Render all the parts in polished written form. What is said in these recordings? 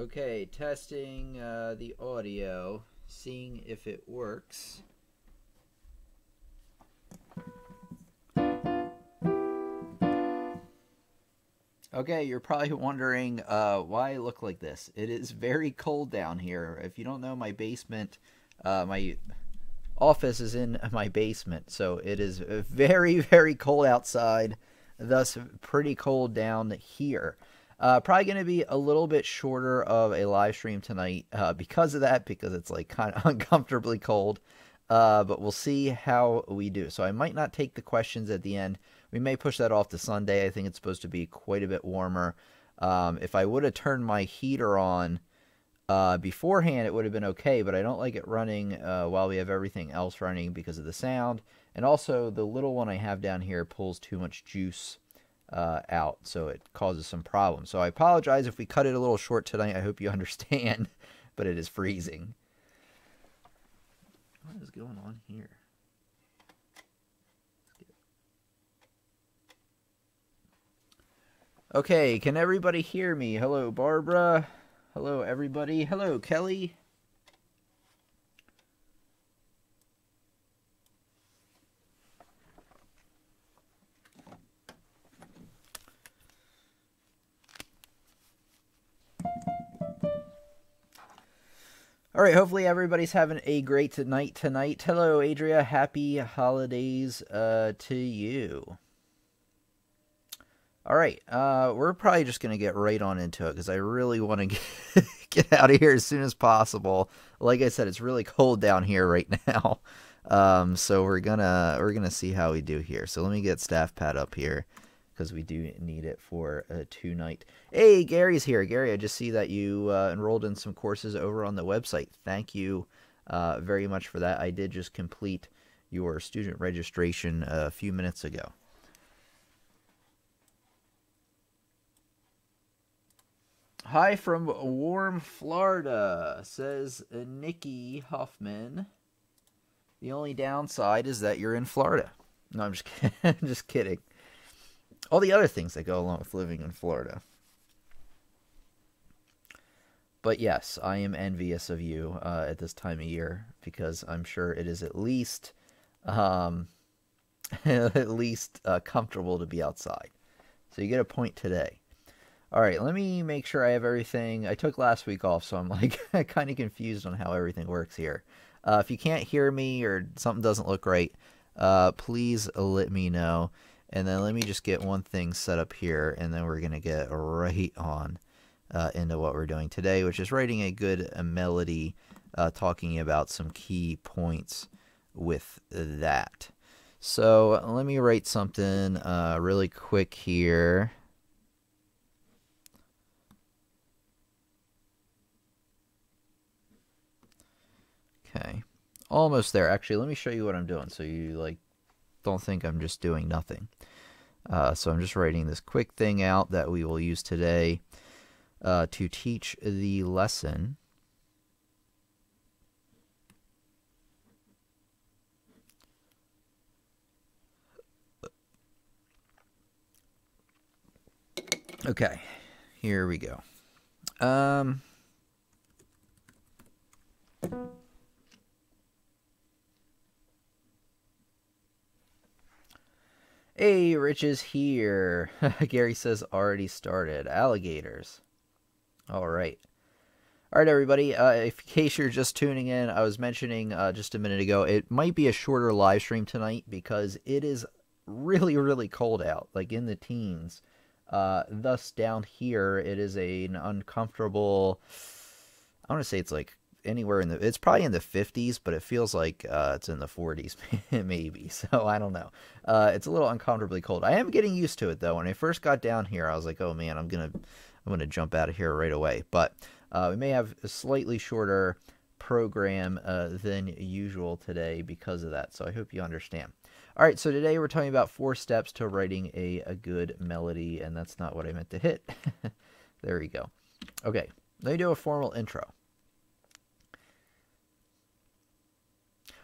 Okay, testing the audio, seeing if it works. Okay, you're probably wondering why I look like this. It is very cold down here. If you don't know, my basement, my office is in my basement, so it is very, very cold outside, thus pretty cold down here. Probably going to be a little bit shorter of a live stream tonight because of that, because it's like kind of uncomfortably cold. But we'll see how we do. So I might not take the questions at the end. We may push that off to Sunday. I think it's supposed to be quite a bit warmer. If I would have turned my heater on beforehand, it would have been okay, but I don't like it running while we have everything else running because of the sound. And also, the little one I have down here pulls too much juice out, so it causes some problems. So I apologize if we cut it a little short tonight. I hope you understand, but it is freezing. What is going on here? Okay, can everybody hear me? Hello, Barbara. Hello, everybody. Hello, Kelly. All right, hopefully everybody's having a great night tonight. Hello, Adria. Happy holidays to you. All right, we're probably just going to get right on into it because I really want to get out of here as soon as possible. Like I said, it's really cold down here right now. So we're gonna see how we do here. So let me get staff pad up here because we do need it for tonight. Hey, Gary's here. Gary, I just see that you enrolled in some courses over on the website. Thank you very much for that. I did just complete your student registration a few minutes ago. Hi from warm Florida, says Nikki Huffman. The only downside is that you're in Florida. No, I'm just kidding. I'm just kidding. All the other things that go along with living in Florida. But yes, I am envious of you at this time of year because I'm sure it is at least comfortable to be outside. So you get a point today. All right, let me make sure I have everything. I took last week off, so I'm like kind of confused on how everything works here. If you can't hear me or something doesn't look right, please let me know. And then let me just get one thing set up here, and then we're going to get right on into what we're doing today, which is writing a good melody, talking about some key points with that. So let me write something really quick here. Okay, almost there. Actually, let me show you what I'm doing so you don't think I'm just doing nothing. So I'm just writing this quick thing out that we will use today to teach the lesson. Okay, here we go. Hey, Rich is here. Gary says already started. Alligators. All right. All right, everybody. In case you're just tuning in, I was mentioning just a minute ago, it might be a shorter live stream tonight because it is really, really cold out, like in the teens. Thus, down here, it is an uncomfortable, I want to say it's like anywhere it's probably in the 50s, but it feels like it's in the 40s maybe, so I don't know. It's a little uncomfortably cold. I am getting used to it though. When I first got down here, I was like, oh man, I'm gonna jump out of here right away. But we may have a slightly shorter program than usual today because of that, so I hope you understand. All right, so today we're talking about 4 steps to writing a good melody, and that's not what I meant to hit. There we go. Okay, let me do a formal intro.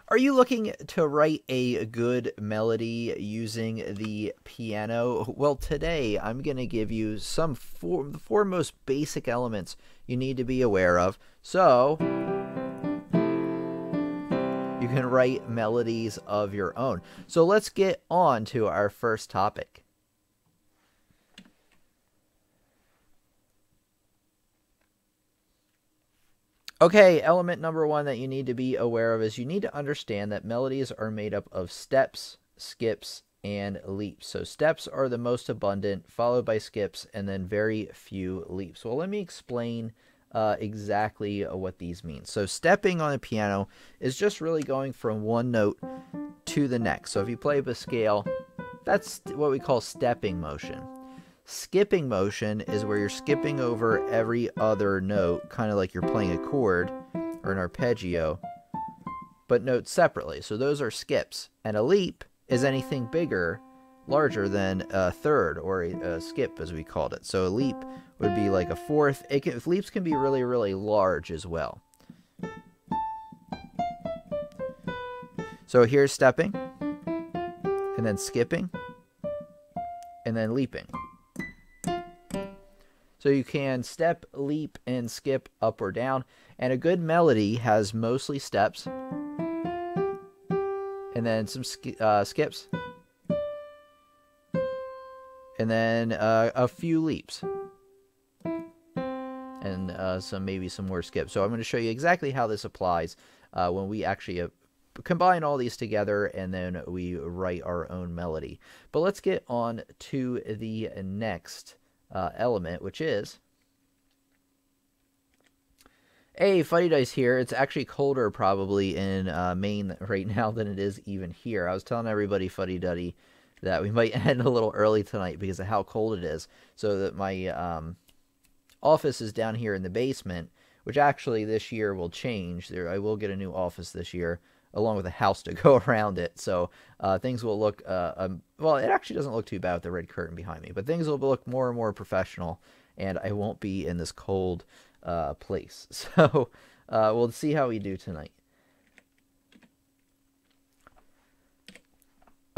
Are you looking to write a good melody using the piano? Well, today I'm going to give you the four most basic elements you need to be aware of, so you can write melodies of your own. So let's get on to our first topic. Okay, element number one that you need to be aware of is you need to understand that melodies are made up of steps, skips, and leaps. So steps are the most abundant, followed by skips, and then very few leaps. Well, let me explain exactly what these mean. So stepping on a piano is just really going from one note to the next. So if you play up a scale, that's what we call stepping motion. Skipping motion is where you're skipping over every other note, kind of like you're playing a chord or an arpeggio, but notes separately. So those are skips. And a leap is anything bigger, larger than a third, or a skip as we called it. So a leap would be like a fourth. Leaps can be really, really large as well. So here's stepping, and then skipping, and then leaping. So you can step, leap, and skip up or down. And a good melody has mostly steps, and then some skips, and then a few leaps, and maybe some more skips. So I'm going to show you exactly how this applies when we actually combine all these together, and then we write our own melody. But let's get on to the next element, which is Fuddy Dice here. It's actually colder probably in Maine right now than it is even here. I was telling everybody, Fuddy Duddy, that we might end a little early tonight because of how cold it is. So that my office is down here in the basement, which actually this year will change. I will get a new office this year, along with a house to go around it. So things will look, well, it actually doesn't look too bad with the red curtain behind me, but things will look more and more professional, and I won't be in this cold place. So we'll see how we do tonight.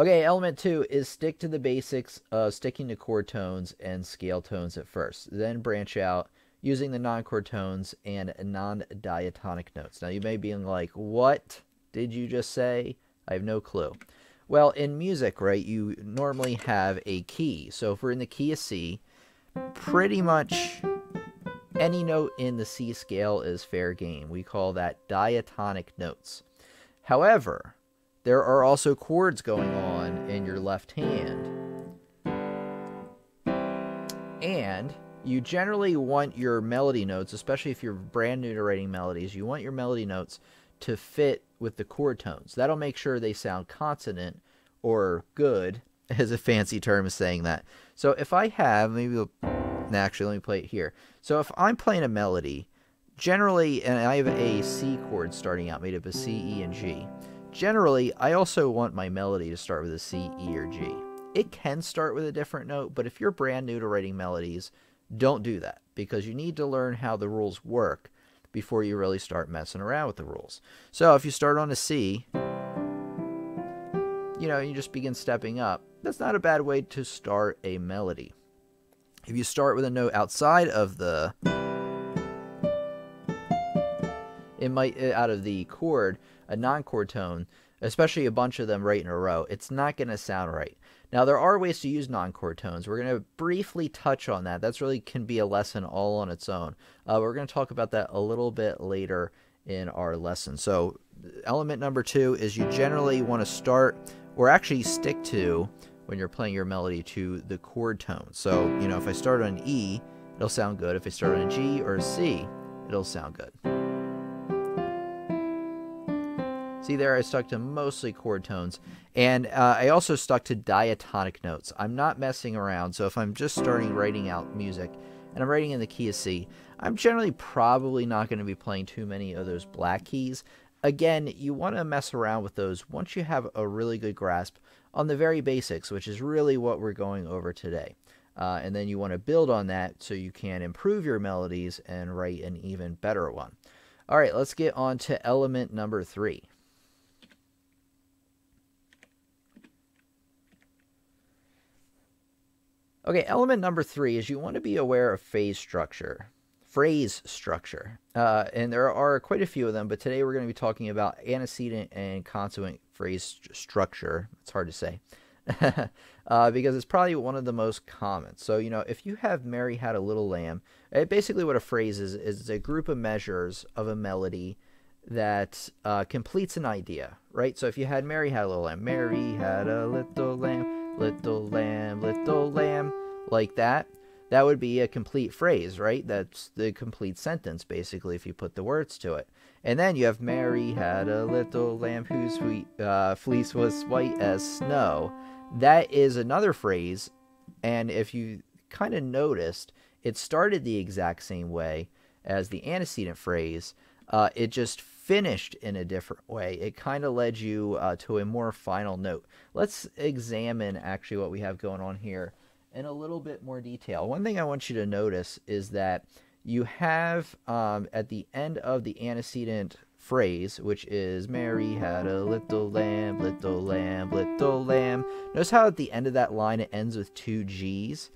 Okay, element 2 is stick to the basics of sticking to chord tones and scale tones at first. Then branch out using the non-chord tones and non-diatonic notes. Now you may be like, what did you just say? I have no clue. Well, in music, right, you normally have a key. So if we're in the key of C, pretty much any note in the C scale is fair game. We call that diatonic notes. However, there are also chords going on in your left hand. And you generally want your melody notes, especially if you're brand new to writing melodies, you want your melody notes to fit with the chord tones. That'll make sure they sound consonant or good, as a fancy term is saying that. So if I have, actually let me play it here. So if I'm playing a melody, generally, and I have a C chord starting out made up of C, E, and G. Generally, I also want my melody to start with a C, E, or G. It can start with a different note, but if you're brand new to writing melodies, don't do that, because you need to learn how the rules work before you really start messing around with the rules. So if you start on a C, you just begin stepping up. That's not a bad way to start a melody. If you start with a note outside of out of the chord, a non-chord tone, especially a bunch of them right in a row, it's not going to sound right. Now, there are ways to use non-chord tones. We're going to briefly touch on that. That's really can be a lesson all on its own. We're going to talk about that a little bit later in our lesson. So element number 2 is you generally want to start, or actually stick to, when you're playing your melody, to the chord tone. So, if I start on an E, it'll sound good. If I start on a G or a C, it'll sound good. See there, I stuck to mostly chord tones, and I also stuck to diatonic notes. I'm not messing around, so if I'm just starting writing out music, and I'm writing in the key of C, I'm generally probably not going to be playing too many of those black keys. Again, you want to mess around with those once you have a really good grasp on the very basics, which is really what we're going over today. And then you want to build on that so you can improve your melodies and write an even better one. All right, let's get on to element number 3. Okay, element number 3 is you want to be aware of phrase structure. And there are quite a few of them, but today we're going to be talking about antecedent and consequent phrase structure. It's hard to say. Because it's probably one of the most common. So, if you have Mary Had a Little Lamb, basically what a phrase is a group of measures of a melody that completes an idea, right? So if you had Mary Had a Little Lamb, Mary had a little lamb, little lamb, like that, that would be a complete phrase, right? That's the complete sentence, basically, if you put the words to it. And then you have Mary had a little lamb whose fleece was white as snow. That is another phrase, and if you kind of noticed, it started the exact same way as the antecedent phrase. It just finished in a different way. It kind of led you to a more final note. Let's examine actually what we have going on here in a little bit more detail. One thing I want you to notice is that you have at the end of the antecedent phrase, which is Mary had a little lamb, little lamb, little lamb. Notice how at the end of that line it ends with 2 G's.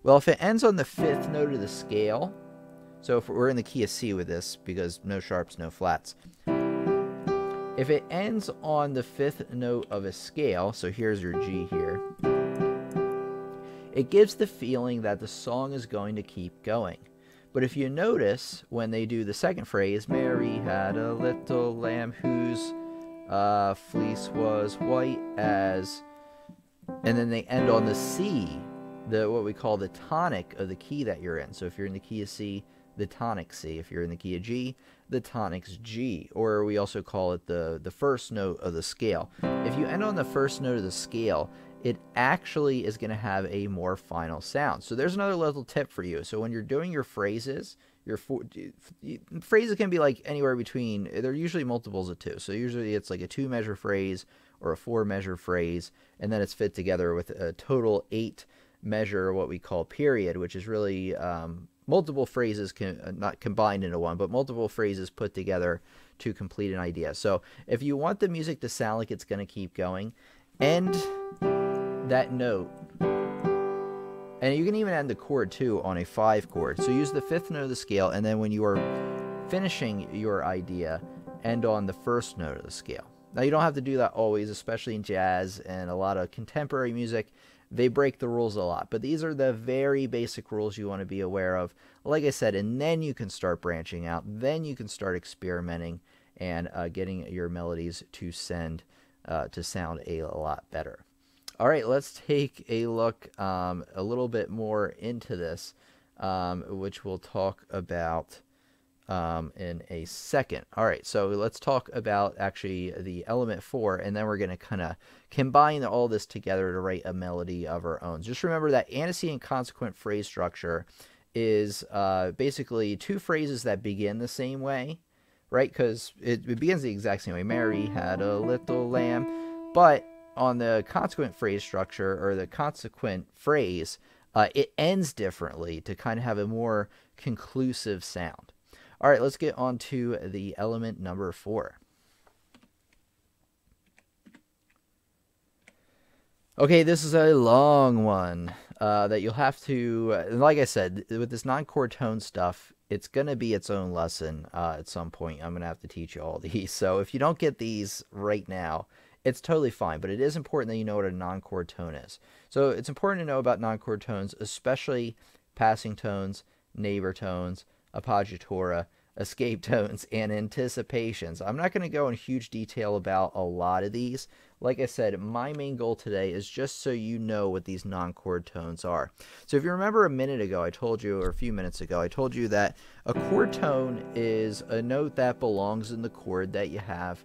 Well, if it ends on the 5th note of the scale, so if we're in the key of C with this, because no sharps, no flats. If it ends on the 5th note of a scale, so here's your G here, it gives the feeling that the song is going to keep going. But if you notice, when they do the second phrase, Mary had a little lamb whose fleece was white as, and then they end on the C, what we call the tonic of the key that you're in. So if you're in the key of C, the tonic C. If you're in the key of G, the tonic's G. Or we also call it the first note of the scale. If you end on the first note of the scale, it actually is going to have a more final sound. So there's another little tip for you. So when you're doing your phrases, phrases can be like anywhere between, they're usually multiples of 2. So usually it's like a 2-measure phrase or a 4-measure phrase, and then it's fit together with a total 8-measure, what we call period, which is really multiple phrases not combined into one, but multiple phrases put together to complete an idea. So if you want the music to sound like it's going to keep going, end that note, and you can even end the chord too on a 5 chord. So use the 5th note of the scale, and then when you are finishing your idea, end on the 1st note of the scale. Now you don't have to do that always, especially in jazz and a lot of contemporary music. They break the rules a lot, but these are the very basic rules you want to be aware of. Like I said, and then you can start branching out. Then you can start experimenting and getting your melodies to sound a lot better. All right, let's take a look a little bit more into this, which we'll talk about in a second. All right, so let's talk about actually the element 4, and then we're going to kind of combine all this together to write a melody of our own. Just remember that antecedent consequent phrase structure is basically 2 phrases that begin the same way, right? Because it begins the exact same way. Mary had a little lamb, but on the consequent phrase structure, or the consequent phrase, it ends differently to kind of have a more conclusive sound. All right, let's get on to the element number 4. Okay, this is a long one that you'll have to, like I said, with this non-chord tone stuff, it's going to be its own lesson at some point. I'm going to have to teach you all these. So if you don't get these right now, it's totally fine, but it is important that you know what a non-chord tone is. So it's important to know about non-chord tones, especially passing tones, neighbor tones, appoggiatura, escape tones, and anticipations. I'm not going to go in huge detail about a lot of these. Like I said, my main goal today is just so you know what these non-chord tones are. So if you remember a minute ago, I told you, or a few minutes ago, I told you that a chord tone is a note that belongs in the chord that you have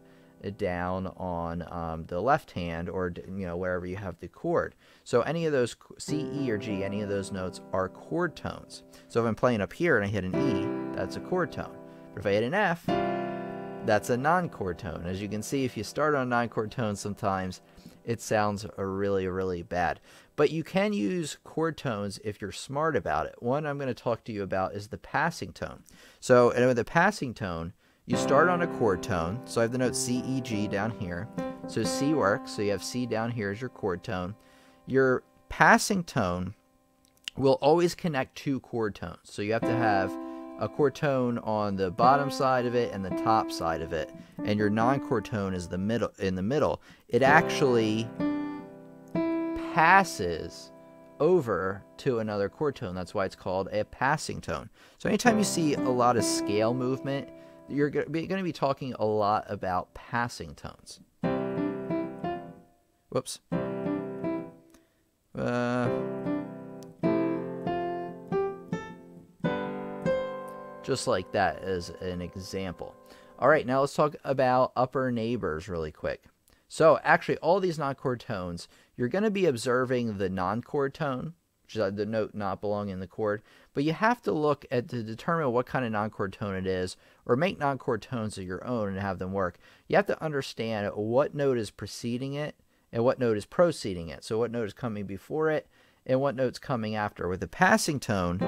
down on the left hand, or wherever you have the chord. So any of those C, E, or G, any of those notes are chord tones. So if I'm playing up here and I hit an E, that's a chord tone. But if I hit an F, that's a non-chord tone. As you can see, if you start on a non-chord tone, sometimes it sounds really, really bad. But you can use chord tones if you're smart about it. One I'm going to talk to you about is the passing tone. So with the passing tone, you start on a chord tone. So I have the note C, E, G down here. So C works. So you have C down here as your chord tone. Your passing tone will always connect two chord tones. So you have to have a chord tone on the bottom side of it and the top side of it, and your non-chord tone is in the middle. It actually passes over to another chord tone. That's why it's called a passing tone. So anytime you see a lot of scale movement, you're going to be talking a lot about passing tones. Whoops. Just like that as an example. All right, now let's talk about upper neighbors really quick. So actually, all these non-chord tones, you're going to be observing the non-chord tone, which is the note not belonging in the chord, but you have to look at to determine what kind of non-chord tone it is, or make non-chord tones of your own and have them work. You have to understand what note is preceding it and what note is proceeding it. So what note is coming before it and what note's coming after. With the passing tone,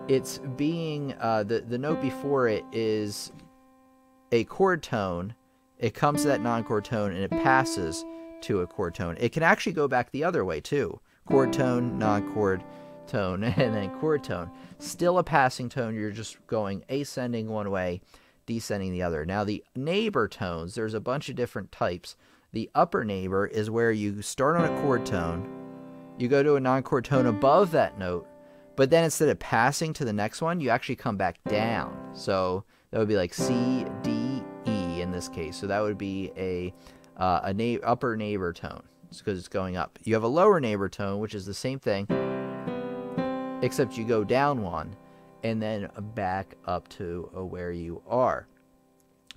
it's being, the note before it is a chord tone. It comes to that non-chord tone and it passes to a chord tone. It can actually go back the other way too. Chord tone, non-chord tone, and then chord tone. Still a passing tone. You're just going ascending one way, descending the other. Now the neighbor tones, there's a bunch of different types. The upper neighbor is where you start on a chord tone, you go to a non-chord tone above that note, but then instead of passing to the next one, you actually come back down. So that would be like C, D, E in this case. So that would be a upper neighbor tone because it's going up. You have a lower neighbor tone, which is the same thing, except you go down one and then back up to where you are.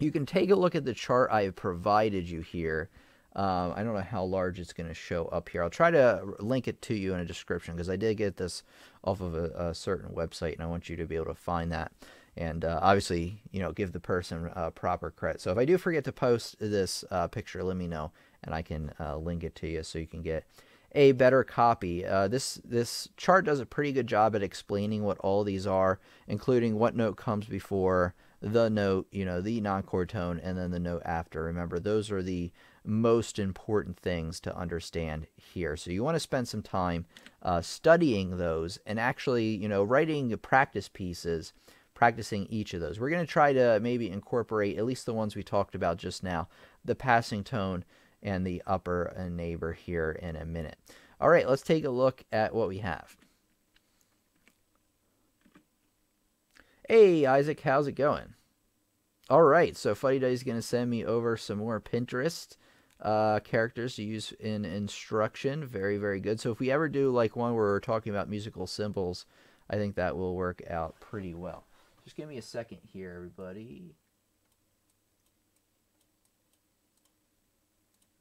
You can take a look at the chart I have provided you here. I don't know how large it's going to show up here. I'll try to link it to you in a description because I did get this off of a certain website, and I want you to be able to find that. And obviously, give the person proper credit. So if I do forget to post this picture, let me know, and I can link it to you so you can get a better copy. This chart does a pretty good job at explaining what all these are, including what note comes before the note, the non-chord tone, and then the note after. Remember, those are the most important things to understand here. So you want to spend some time studying those and actually, writing practice pieces, practicing each of those. We're going to try to maybe incorporate at least the ones we talked about just now, the passing tone and the upper neighbor here in a minute. All right, let's take a look at what we have. Hey, Isaac, how's it going? All right, so Fuddy Duddy's going to send me over some more Pinterest characters to use in instruction. Very, very good. So if we ever do like one where we're talking about musical symbols, I think that will work out pretty well. Just give me a second here, everybody.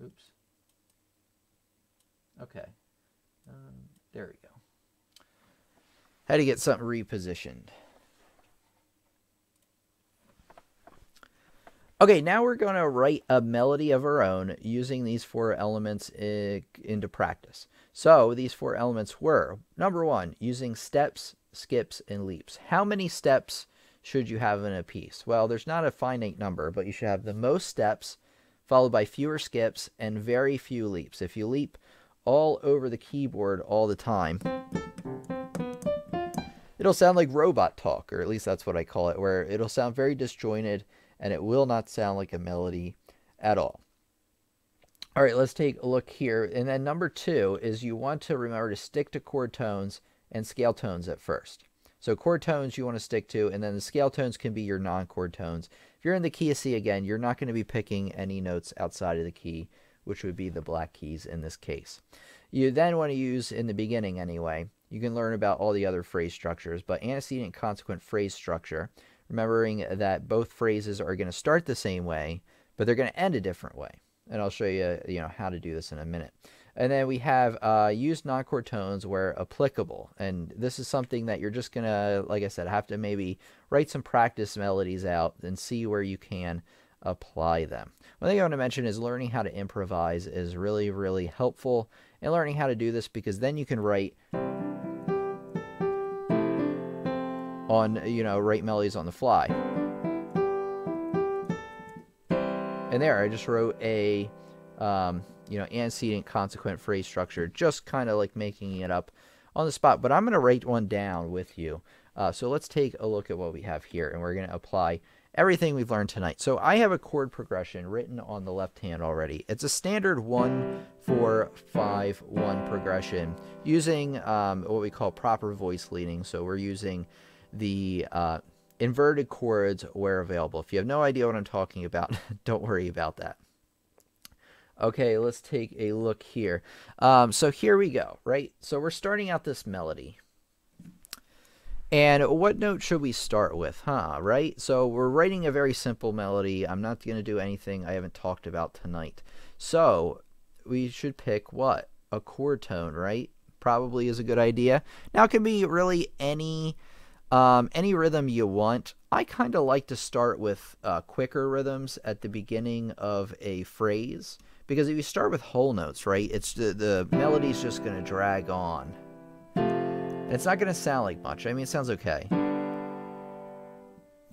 Oops. Okay. There we go. Had to get something repositioned. Okay, now we're going to write a melody of our own using these four elements into practice. So these four elements were, number one, using steps, skips, and leaps. How many steps should you have in a piece? Well, there's not a finite number, but you should have the most steps, followed by fewer skips, and very few leaps. If you leap all over the keyboard all the time, it'll sound like robot talk, or at least that's what I call it, where it'll sound very disjointed, and it will not sound like a melody at all. All right, let's take a look here. And then number two is you want to remember to stick to chord tones and scale tones at first. So chord tones you want to stick to, and then the scale tones can be your non-chord tones. If you're in the key of C again, you're not going to be picking any notes outside of the key, which would be the black keys in this case. You then want to use, in the beginning anyway, you can learn about all the other phrase structures, but antecedent consequent phrase structure, remembering that both phrases are going to start the same way, but they're going to end a different way. And I'll show you, how to do this in a minute. And then we have use non-chord tones where applicable. And this is something that you're just going to, like I said, have to maybe write some practice melodies out and see where you can apply them. One thing I want to mention is learning how to improvise is really, really helpful. And learning how to do this because then you can write write melodies on the fly. And there, I just wrote a, antecedent consequent phrase structure, just kind of like making it up on the spot, but I'm going to write one down with you. So let's take a look at what we have here, and we're going to apply everything we've learned tonight. So I have a chord progression written on the left hand already. It's a standard 1, 4, 5, 1 progression using what we call proper voice leading. So we're using the inverted chords where available. If you have no idea what I'm talking about, don't worry about that. Okay, let's take a look here. So here we go, right? So we're starting out this melody. And what note should we start with, right? So we're writing a very simple melody. I'm not going to do anything I haven't talked about tonight. So we should pick what? A chord tone, right? Probably is a good idea. Now it can be really any rhythm you want. I kind of like to start with quicker rhythms at the beginning of a phrase, because if you start with whole notes, right, it's the melody's just going to drag on. It's not going to sound like much. I mean, it sounds okay.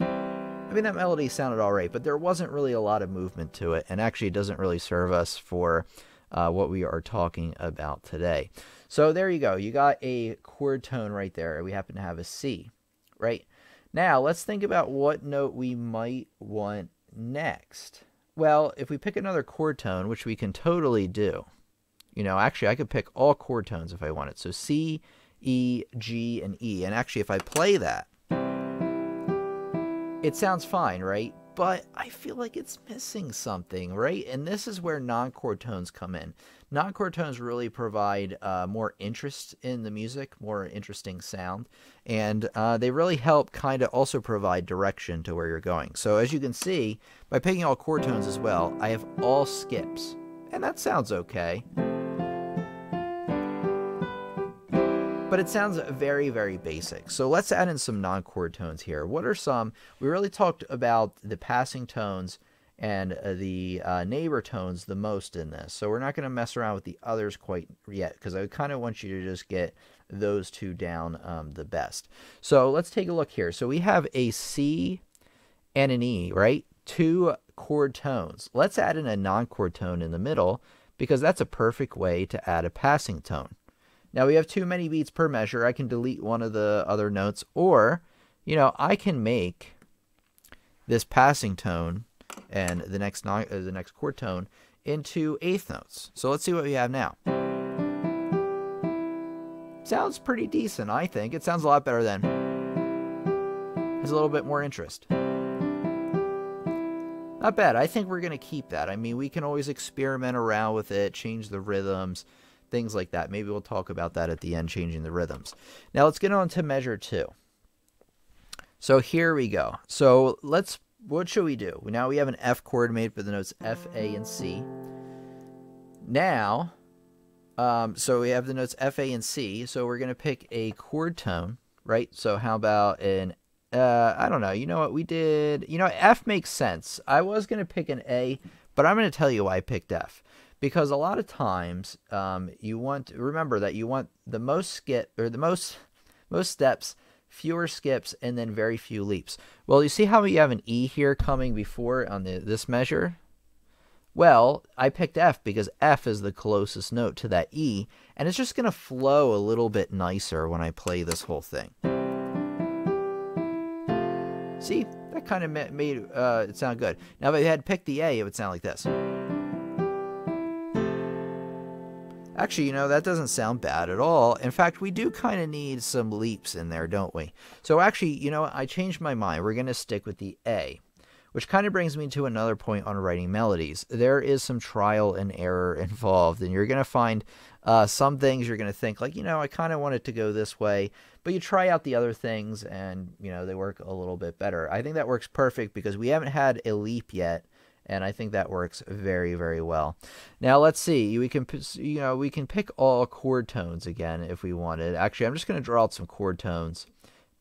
I mean, that melody sounded all right, but there wasn't really a lot of movement to it, and actually it doesn't really serve us for what we are talking about today. So there you go. You got a chord tone right there. We happen to have a C, right? Now, let's think about what note we might want next. Well, if we pick another chord tone, which we can totally do, actually I could pick all chord tones if I wanted. So C, E, G, and E. And actually, if I play that, it sounds fine, right? But I feel like it's missing something, right? And this is where non-chord tones come in. Non-chord tones really provide more interest in the music, more interesting sound, and they really help kind of also provide direction to where you're going. So as you can see, by picking all chord tones as well, I have all skips, and that sounds okay. But it sounds very, very basic. So let's add in some non-chord tones here. What are some? We really talked about the passing tones and the neighbor tones the most in this. So we're not going to mess around with the others quite yet, because I kind of want you to just get those two down the best. So let's take a look here. So we have a C and an E, right? 2 chord tones. Let's add in a non-chord tone in the middle, because that's a perfect way to add a passing tone. Now, we have too many beats per measure. I can delete one of the other notes, or, I can make this passing tone and the next chord tone into eighth notes. So let's see what we have now. Sounds pretty decent, I think. It sounds a lot better than. Has a little bit more interest. Not bad. I think we're going to keep that. I mean, we can always experiment around with it, change the rhythms, things like that. Maybe we'll talk about that at the end, changing the rhythms. Now let's get on to measure 2. So here we go. So what should we do? Now we have an F chord made for the notes F, A, and C. Now, so we have the notes F, A, and C. So we're going to pick a chord tone, right? So how about an, I don't know. You know what we did? F makes sense. I was going to pick an A, but I'm going to tell you why I picked F. Because a lot of times, remember that you want the most steps, fewer skips, and then very few leaps. Well, you see how we have an E here coming before on this measure? Well, I picked F because F is the closest note to that E, and it's just going to flow a little bit nicer when I play this whole thing. See, that kind of made it sound good. Now, if I had picked the A, it would sound like this. Actually, that doesn't sound bad at all. In fact, we do kind of need some leaps in there, don't we? So actually, I changed my mind. We're going to stick with the A, which kind of brings me to another point on writing melodies. There is some trial and error involved, and you're going to find some things you're going to think, like, I kind of want it to go this way, but you try out the other things, and, they work a little bit better. I think that works perfect because we haven't had a leap yet, and I think that works very, very well. Now let's see. We can pick all chord tones again if we wanted. Actually, I'm just going to draw out some chord tones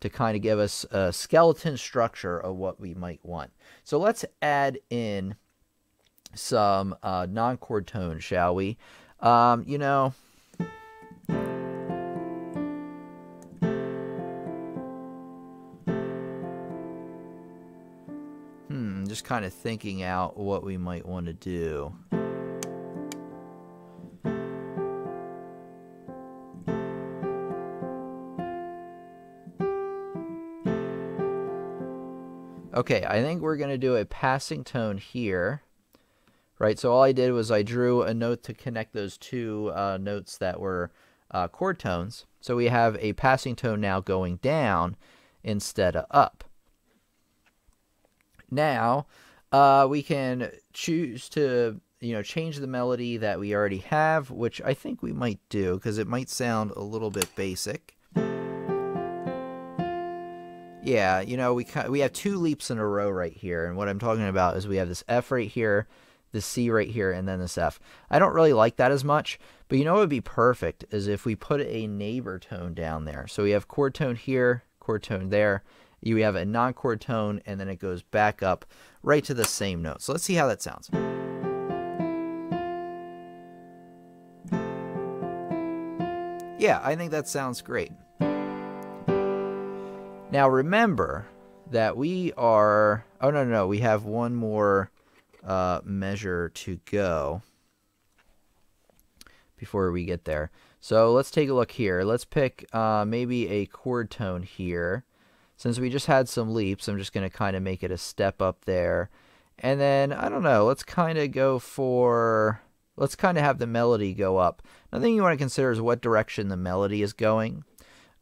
to kind of give us a skeleton structure of what we might want. So let's add in some non-chord tones, shall we? Just kind of thinking out what we might want to do. Okay, I think we're going to do a passing tone here. Right, so all I did was I drew a note to connect those two notes that were chord tones. So we have a passing tone now going down instead of up. Now, we can choose to, change the melody that we already have, which I think we might do because it might sound a little bit basic. Yeah, we have two leaps in a row right here, and what I'm talking about is we have this F right here, this C right here, and then this F. I don't really like that as much, but what would be perfect is if we put a neighbor tone down there. So we have chord tone here, chord tone there. You have a non-chord tone, and then it goes back up right to the same note. So let's see how that sounds. Yeah, I think that sounds great. Now remember that we are... Oh, no, we have one more measure to go before we get there. So let's take a look here. Let's pick maybe a chord tone here. Since we just had some leaps, I'm just going to kind of make it a step up there. And then, I don't know, let's kind of go for... Let's kind of have the melody go up. Another thing you want to consider is what direction the melody is going.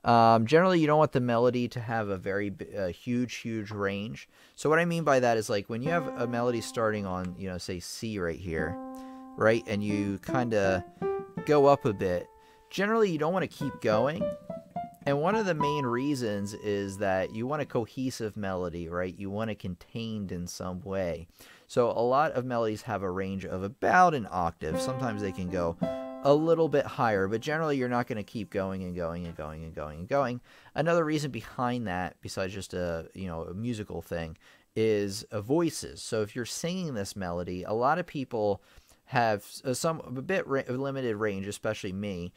Generally, you don't want the melody to have a very huge range. So what I mean by that is like when you have a melody starting on, say C right here, right? And you kind of go up a bit. Generally, you don't want to keep going. And one of the main reasons is that you want a cohesive melody, right? You want it contained in some way. So a lot of melodies have a range of about an octave. Sometimes they can go a little bit higher, but generally you're not going to keep going and going and going and going and going. Another reason behind that, besides just a musical thing, is voices. So if you're singing this melody, a lot of people have a bit limited range, especially me,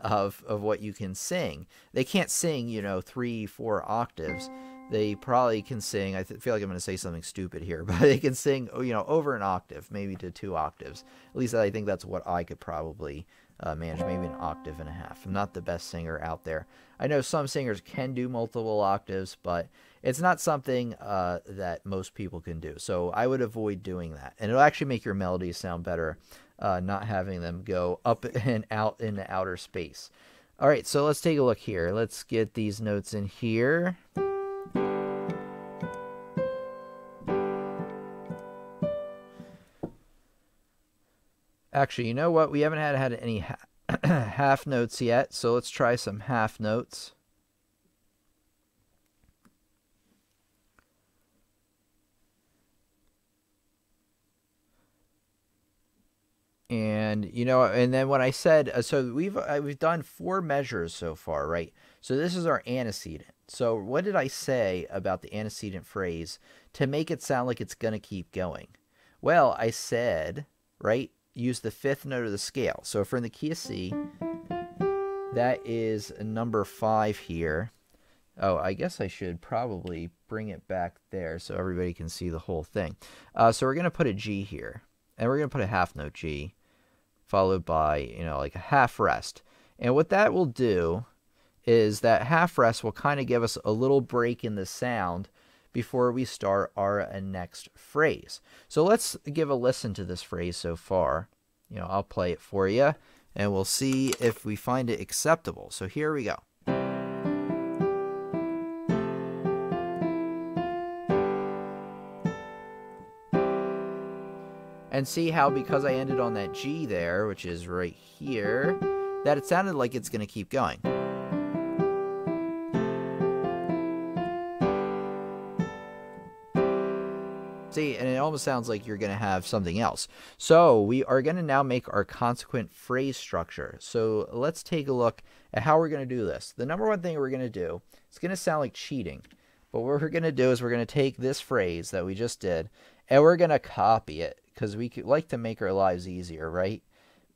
of what you can sing. They can't sing 3-4 octaves. They probably can sing, I feel like I'm going to say something stupid here, but they can sing over an octave, maybe to 2 octaves. At least I think that's what I could probably manage, maybe an octave and a half. I'm not the best singer out there. I know some singers can do multiple octaves, but it's not something that most people can do. So I would avoid doing that. And it'll actually make your melodies sound better, not having them go up and out into outer space. All right, so let's take a look here. Let's get these notes in here. Actually, you know what? We haven't had any half notes yet, so let's try some half notes. And and then when I said, so we've done 4 measures so far, right? So this is our antecedent. So what did I say about the antecedent phrase to make it sound like it's going to keep going? Well, I said, right, use the 5th note of the scale. So if we're in the key of C, that is number 5 here. Oh, I guess I should probably bring it back there so everybody can see the whole thing. So we're going to put a G here, and we're going to put a half note G, followed by, like a half rest. And what that will do is that half rest will kind of give us a little break in the sound before we start our next phrase. So let's give a listen to this phrase so far. I'll play it for you, and we'll see if we find it acceptable. So here we go. And see how, because I ended on that G there, which is right here, that it sounded like it's going to keep going. See, and it almost sounds like you're going to have something else. So we are going to now make our consequent phrase structure. So let's take a look at how we're going to do this. The number one thing we're going to do, it's going to sound like cheating, but what we're going to do is we're going to take this phrase that we just did, and we're going to copy it, because we like to make our lives easier, right?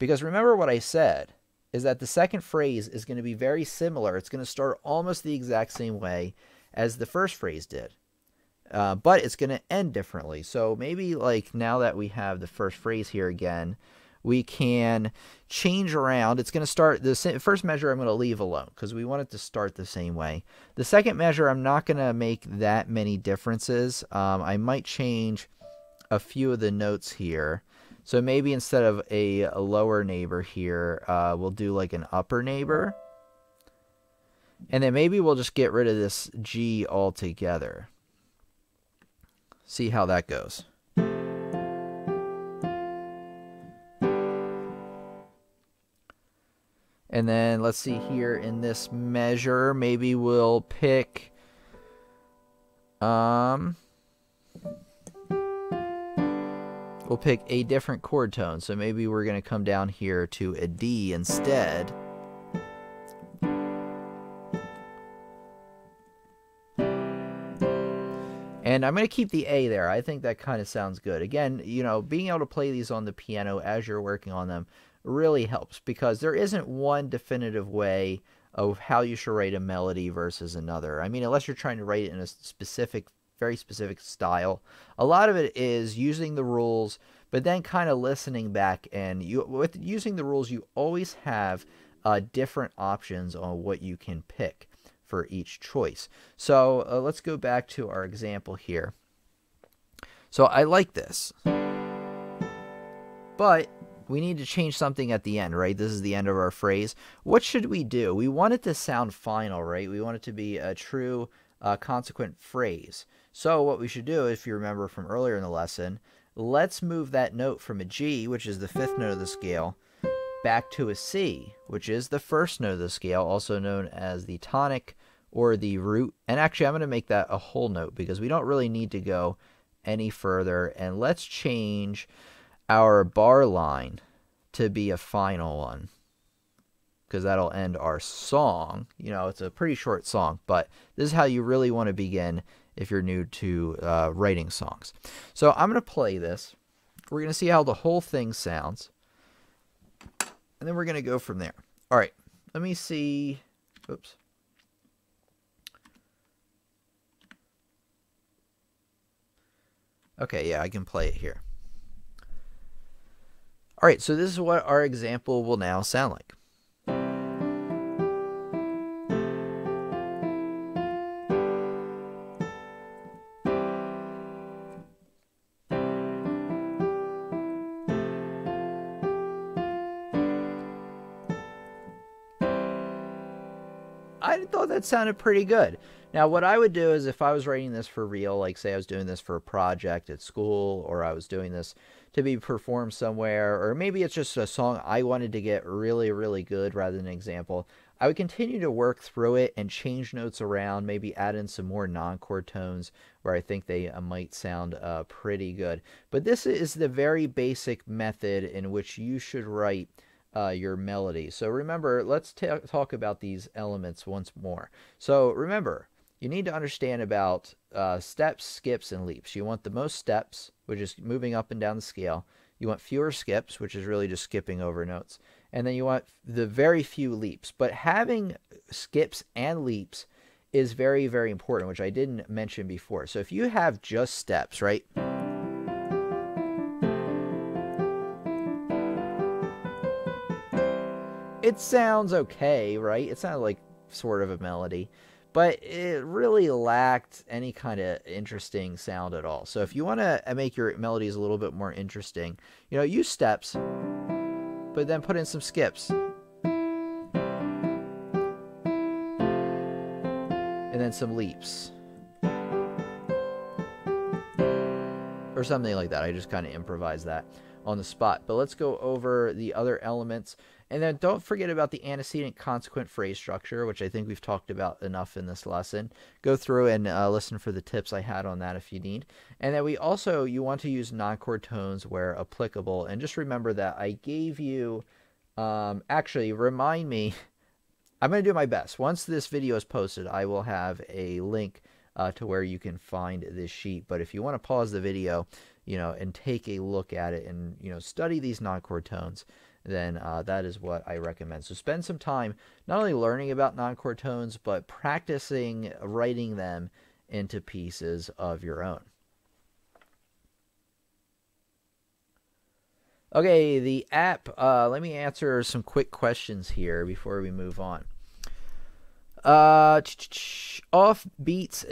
Because remember what I said, is that the second phrase is going to be very similar. It's going to start almost the exact same way as the first phrase did. But it's going to end differently. So maybe like now that we have the first phrase here again, we can change around. It's going to start, the first measure I'm going to leave alone because we want it to start the same way. The second measure, I'm not going to make that many differences. I might change a few of the notes here. So maybe instead of a lower neighbor here, we'll do like an upper neighbor. And then maybe we'll just get rid of this G altogether. See how that goes. And then let's see here in this measure, maybe we'll pick we'll pick a different chord tone. So maybe we're going to come down here to a D instead. And I'm going to keep the A there. I think that kind of sounds good. Again, you know, being able to play these on the piano as you're working on them really helps because there isn't one definitive way of how you should write a melody versus another. I mean, unless you're trying to write it in a specific, very specific style. A lot of it is using the rules, but then kind of listening back. And with using the rules, you always have different options on what you can pick for each choice. So let's go back to our example here. So I like this, but we need to change something at the end, right? This is the end of our phrase. What should we do? We want it to sound final, right? We want it to be a true consequent phrase. So what we should do, if you remember from earlier in the lesson, let's move that note from a G, which is the 5th note of the scale, back to a C, which is the 1st note of the scale, also known as the tonic or the root. And actually, I'm going to make that a whole note because we don't really need to go any further. And let's change our bar line to be a final one because that'll end our song. You know, it's a pretty short song, but this is how you really want to begin if you're new to writing songs. So I'm going to play this. We're going to see how the whole thing sounds, and then we're going to go from there. All right, let me see. Oops. Okay, yeah, I can play it here. All right, so this is what our example will now sound like. I thought that sounded pretty good. Now, what I would do is if I was writing this for real, like say I was doing this for a project at school, or I was doing this to be performed somewhere, or maybe it's just a song I wanted to get really, really good rather than an example, I would continue to work through it and change notes around, maybe add in some more non-chord tones where I think they might sound pretty good. But this is the very basic method in which you should write your melody. So remember, let's talk about these elements once more. So remember, you need to understand about steps, skips, and leaps. You want the most steps, which is moving up and down the scale. You want fewer skips, which is really just skipping over notes. And then you want the very few leaps. But having skips and leaps is very, very important, which I didn't mention before. So if you have just steps, right? It sounds okay, right? It sounded like sort of a melody, but it really lacked any kind of interesting sound at all. So if you want to make your melodies a little bit more interesting, you know, use steps, but then put in some skips. And then some leaps. Or something like that. I just kind of improvised that on the spot. But let's go over the other elements. And then don't forget about the antecedent consequent phrase structure, which I think we've talked about enough in this lesson. Go through and listen for the tips I had on that if you need. And then you want to use non-chord tones where applicable. And just remember that I gave you, actually remind me, I'm going to do my best. Once this video is posted, I will have a link to where you can find this sheet. But if you want to pause the video, you know, and take a look at it and, you know, study these non-chord tones, then that is what I recommend. So spend some time not only learning about non-chord tones, but practicing writing them into pieces of your own. Okay, the app. Let me answer some quick questions here before we move on. Offbeats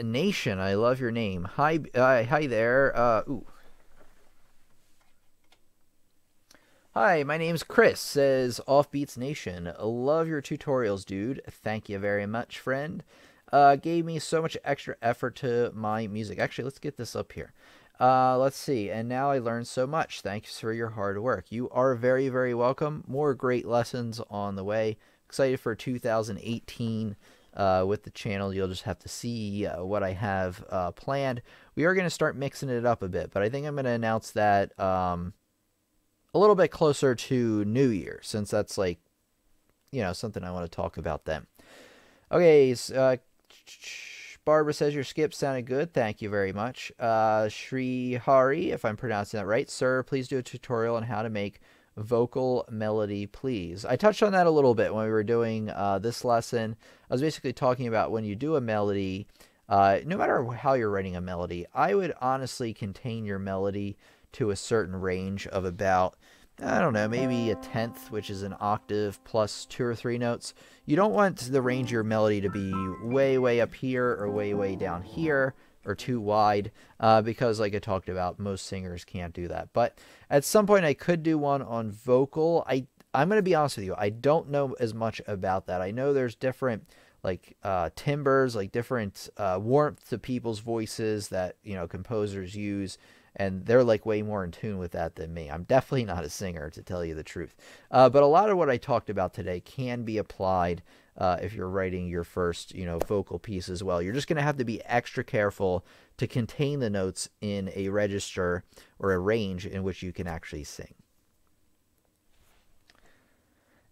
Nation. I love your name. Hi there. Hi, my name's Chris, says Offbeats Nation. Love your tutorials, dude. Thank you very much, friend. Gave me so much extra effort to my music. Actually, let's get this up here. Let's see. And now I learned so much. Thanks for your hard work. You are very, very welcome. More great lessons on the way. Excited for 2018 with the channel. You'll just have to see what I have planned. We are going to start mixing it up a bit, but I think I'm going to announce that a little bit closer to New Year, since that's like, something I want to talk about then. Okay, Barbara says your skip sounded good. Thank you very much. Sri Hari, if I'm pronouncing that right. Sir, please do a tutorial on how to make vocal melody, please. I touched on that a little bit when we were doing this lesson. I was basically talking about when you do a melody, no matter how you're writing a melody, I would honestly contain your melody to a certain range of about, I don't know, maybe a tenth, which is an octave plus 2 or 3 notes. You don't want the range of your melody to be way, way up here or way, way down here or too wide because, like I talked about, most singers can't do that. But at some point I could do one on vocal. I'm going to be honest with you. I don't know as much about that. I know there's different like timbres, like different warmth to people's voices that, composers use. And they're like way more in tune with that than me. I'm definitely not a singer, to tell you the truth. But a lot of what I talked about today can be applied if you're writing your first, vocal piece as well. You're just going to have to be extra careful to contain the notes in a register or a range in which you can actually sing.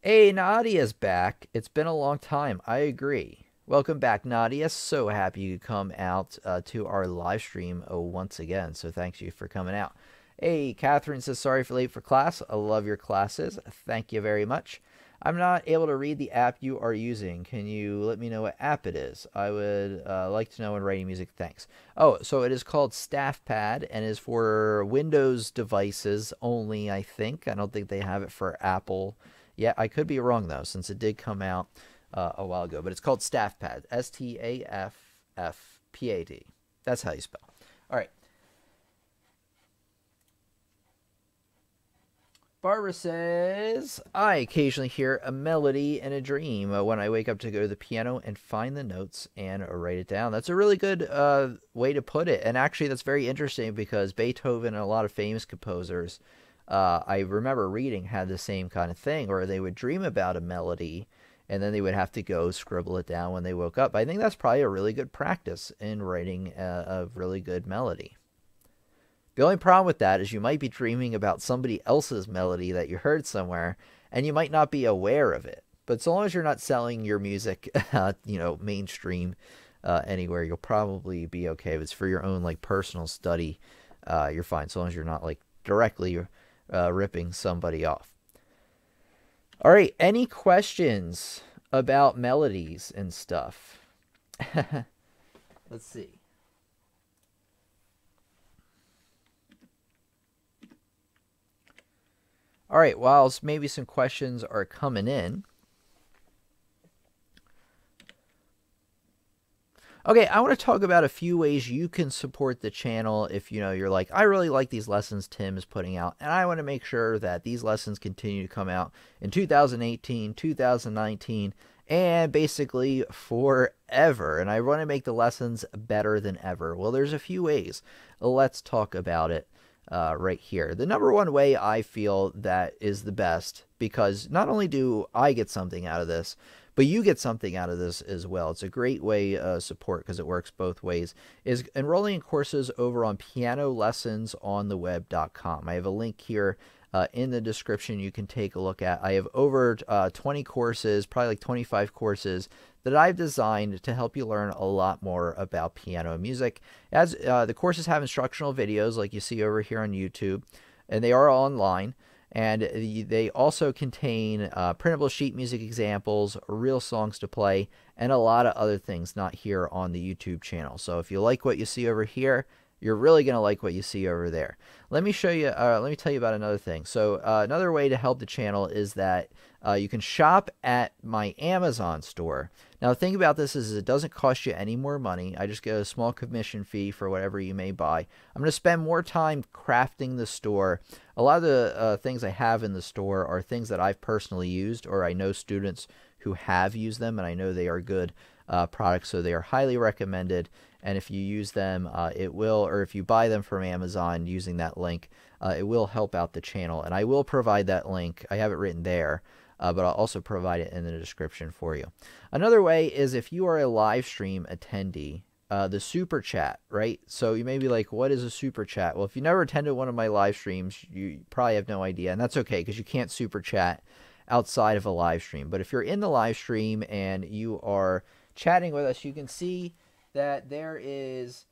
Hey, Nadia's back. It's been a long time. I agree. Welcome back, Nadia. So happy you come out to our live stream once again. So thanks you for coming out. Hey, Catherine says, sorry for late for class. I love your classes. Thank you very much. I'm not able to read the app you are using. Can you let me know what app it is? I would like to know when writing music. Thanks. Oh, so it is called StaffPad and is for Windows devices only, I think. I don't think they have it for Apple. Yeah, I could be wrong, though, since it did come out a while ago, but it's called StaffPad. StaffPad. That's how you spell. All right. Barbara says, I occasionally hear a melody in a dream when I wake up to go to the piano and find the notes and write it down. That's a really good way to put it. And actually, that's very interesting because Beethoven and a lot of famous composers, I remember reading, had the same kind of thing, where they would dream about a melody and then they would have to go scribble it down when they woke up. I think that's probably a really good practice in writing a really good melody. The only problem with that is you might be dreaming about somebody else's melody that you heard somewhere, and you might not be aware of it. But so long as you're not selling your music, mainstream anywhere, you'll probably be okay. If it's for your own personal study, you're fine. So long as you're not directly ripping somebody off. All right, any questions about melodies and stuff? Let's see. All right, whilst maybe some questions are coming in. Okay, I want to talk about a few ways you can support the channel if you're like, I really like these lessons Tim is putting out, and I want to make sure that these lessons continue to come out in 2018, 2019, and basically forever. And I want to make the lessons better than ever. Well, there's a few ways. Let's talk about it right here. The number one way I feel that is the best, because not only do I get something out of this, but you get something out of this as well. It's a great way of support because it works both ways, is enrolling in courses over on pianolessonsontheweb.com. I have a link here in the description you can take a look at. I have over 20 courses, probably 25 courses that I've designed to help you learn a lot more about piano music. As the courses have instructional videos like you see over here on YouTube, and they are online. And they also contain printable sheet music examples, real songs to play, and a lot of other things not here on the YouTube channel. So if you like what you see over here, you're really going to like what you see over there. Let me show you, let me tell you about another thing. So another way to help the channel is that you can shop at my Amazon store. Now the thing about this is it doesn't cost you any more money. I just get a small commission fee for whatever you may buy. I'm going to spend more time crafting the store. A lot of the things I have in the store are things that I've personally used, or I know students who have used them, and I know they are good products, so they are highly recommended. And if you use them, it will, or if you buy them from Amazon using that link, it will help out the channel. And I will provide that link. I have it written there, but I'll also provide it in the description for you. Another way is if you are a live stream attendee, the super chat, right? So you may be like, what is a super chat? Well, if you never attended one of my live streams, you probably have no idea. And that's okay, because you can't super chat outside of a live stream. But if you're in the live stream and you are chatting with us, you can see that there is,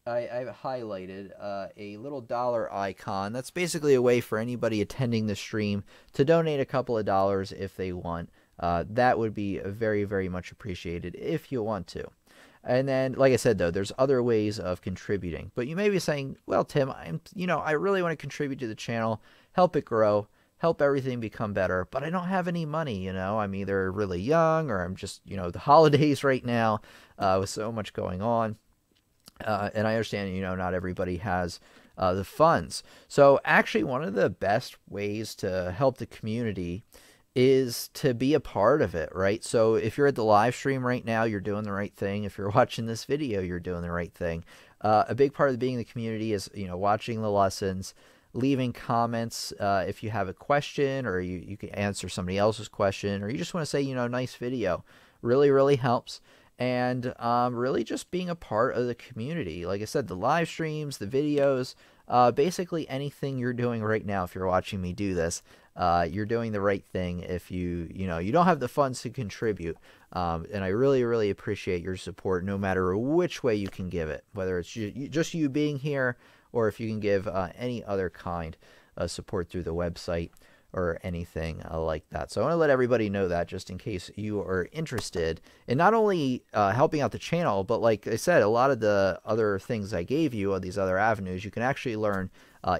I've highlighted a little dollar icon. That's basically a way for anybody attending the stream to donate a couple of dollars if they want. That would be very, very much appreciated if you want to. And then, like I said, though, there's other ways of contributing. But you may be saying, well, Tim, I really want to contribute to the channel, help it grow, help everything become better, but I don't have any money, I'm either really young or I'm just, the holidays right now with so much going on. And I understand, not everybody has the funds. So actually one of the best ways to help the community is to be a part of it, right? So if you're at the live stream right now, you're doing the right thing. If you're watching this video, you're doing the right thing. A big part of being in the community is, watching the lessons, leaving comments if you have a question, or you can answer somebody else's question, or you just want to say, nice video. Really, really helps. And really just being a part of the community. Like I said, the live streams, the videos, basically anything you're doing right now, if you're watching me do this, you're doing the right thing if you don't have the funds to contribute. And I really, really appreciate your support no matter which way you can give it, whether it's just you being here, or if you can give any other kind of support through the website or anything like that. So I want to let everybody know that, just in case you are interested in not only helping out the channel, but like I said, a lot of the other things I gave you on these other avenues, you can actually learn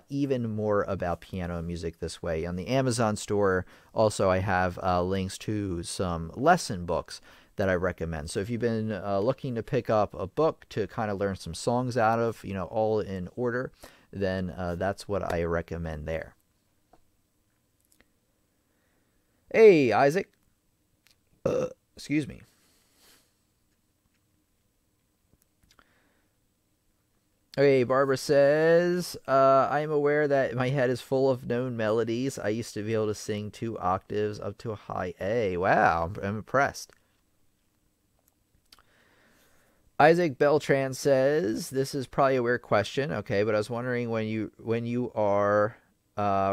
even more about piano music this way. On the Amazon store, also I have links to some lesson books that I recommend. So if you've been looking to pick up a book to kind of learn some songs out of, all in order, then that's what I recommend there. Hey, Isaac. Excuse me. Okay, Barbara says, I am aware that my head is full of known melodies. I used to be able to sing 2 octaves up to a high A. Wow, I'm impressed. Isaac Beltran says, this is probably a weird question, okay, but I was wondering when you are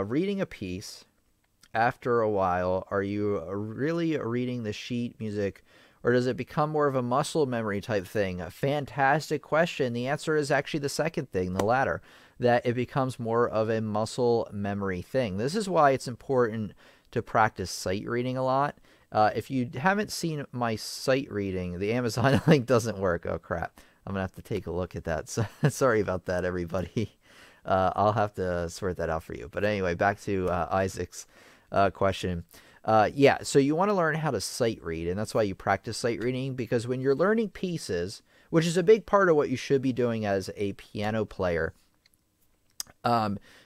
reading a piece, after a while, are you really reading the sheet music, or does it become more of a muscle memory type thing? A fantastic question. The answer is actually the second thing, the latter, that it becomes more of a muscle memory thing. This is why it's important to practice sight reading a lot. If you haven't seen my sight reading, the Amazon link doesn't work. Oh, crap. I'm going to have to take a look at that. So, sorry about that, everybody. I'll have to sort that out for you. But anyway, back to Isaac's question. Yeah, so you want to learn how to sight read, and that's why you practice sight reading, because when you're learning pieces, which is a big part of what you should be doing as a piano player,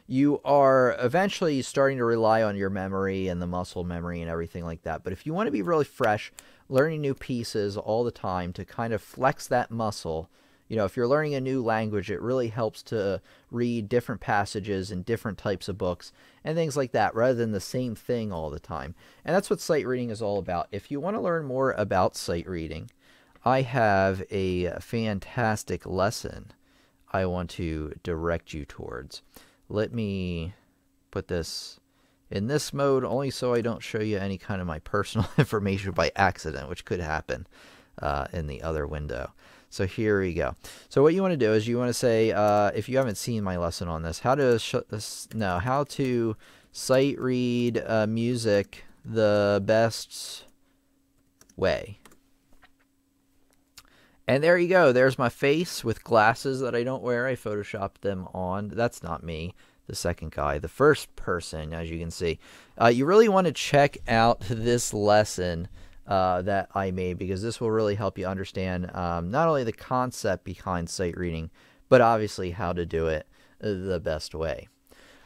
you are eventually starting to rely on your memory and the muscle memory and everything like that. But if you want to be really fresh, learning new pieces all the time to kind of flex that muscle, if you're learning a new language, it really helps to read different passages in different types of books and things like that, rather than the same thing all the time. And that's what sight reading is all about. If you want to learn more about sight reading, I have a fantastic lesson I want to direct you towards. Let me put this in this mode, only so I don't show you any kind of my personal information by accident, which could happen in the other window. So here we go. So what you want to do is you want to say, if you haven't seen my lesson on this, how to sight read music the best way. And there you go. There's my face with glasses that I don't wear. I photoshopped them on. That's not me, the second guy. The first person, as you can see. You really want to check out this lesson that I made, because this will really help you understand not only the concept behind sight reading, but obviously how to do it the best way.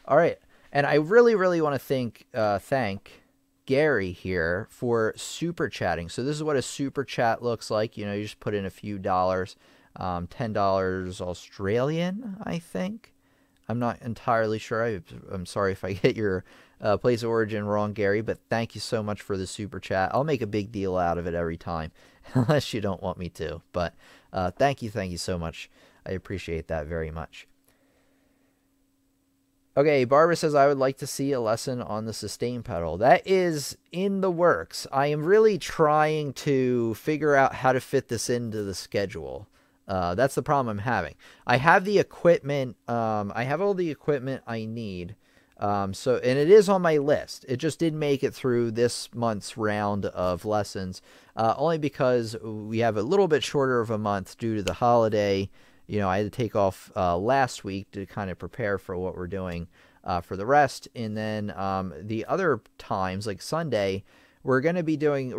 All right. And I really, really want to thank Gary here for super chatting. So this is what a super chat looks like. You just put in a few dollars, $10 Australian, I think. I'm not entirely sure. I'm sorry if I get your place of origin wrong, Gary, but thank you so much for the super chat. I'll make a big deal out of it every time, unless you don't want me to. But thank you so much. I appreciate that very much. Okay, Barbara says, I would like to see a lesson on the sustain pedal. That is in the works. I am really trying to figure out how to fit this into the schedule. That's the problem I'm having. I have the equipment. I have all the equipment I need. And it is on my list. It just didn't make it through this month's round of lessons, only because we have a little bit shorter of a month due to the holiday. I had to take off last week to kind of prepare for what we're doing for the rest, and then the other times, like Sunday, we're going to be doing